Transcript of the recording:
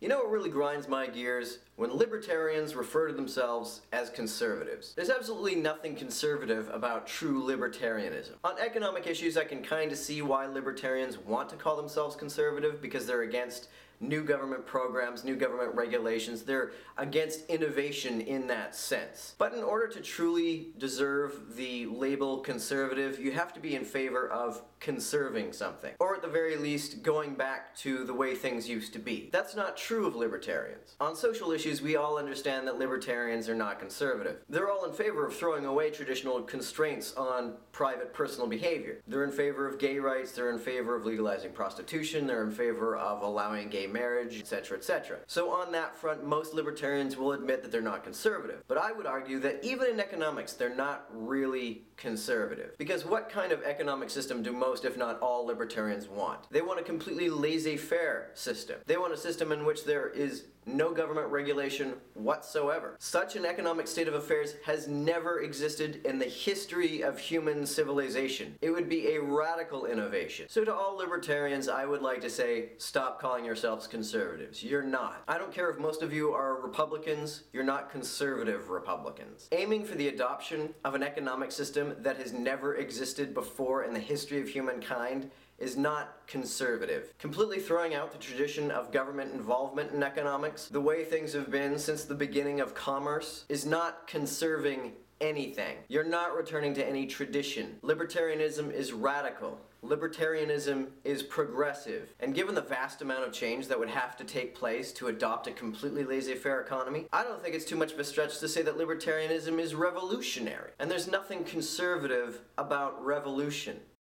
You know what really grinds my gears? When libertarians refer to themselves as conservatives. There's absolutely nothing conservative about true libertarianism. On economic issues, I can kind of see why libertarians want to call themselves conservative, because they're against new government programs, new government regulations. They're against innovation in that sense. But in order to truly deserve the label conservative, you have to be in favor of conserving something. Or at the very least, going back to the way things used to be. That's not true of libertarians. On social issues, we all understand that libertarians are not conservative. They're all in favor of throwing away traditional constraints on private personal behavior. They're in favor of gay rights, they're in favor of legalizing prostitution, they're in favor of allowing gay marriage, etc., etc. So on that front, most libertarians will admit that they're not conservative. But I would argue that even in economics, they're not really conservative. Because what kind of economic system do most, if not all, libertarians want? They want a completely laissez-faire system. They want a system in which there is no government regulation whatsoever. Such an economic state of affairs has never existed in the history of human civilization. It would be a radical innovation. So to all libertarians, I would like to say, stop calling yourselves conservatives. You're not. I don't care if most of you are Republicans, you're not conservative Republicans. Aiming for the adoption of an economic system that has never existed before in the history of humankind is not conservative. Completely throwing out the tradition of government involvement in economics, the way things have been since the beginning of commerce, is not conserving anything. You're not returning to any tradition. Libertarianism is radical. Libertarianism is progressive. And given the vast amount of change that would have to take place to adopt a completely laissez-faire economy, I don't think it's too much of a stretch to say that libertarianism is revolutionary. And there's nothing conservative about revolution.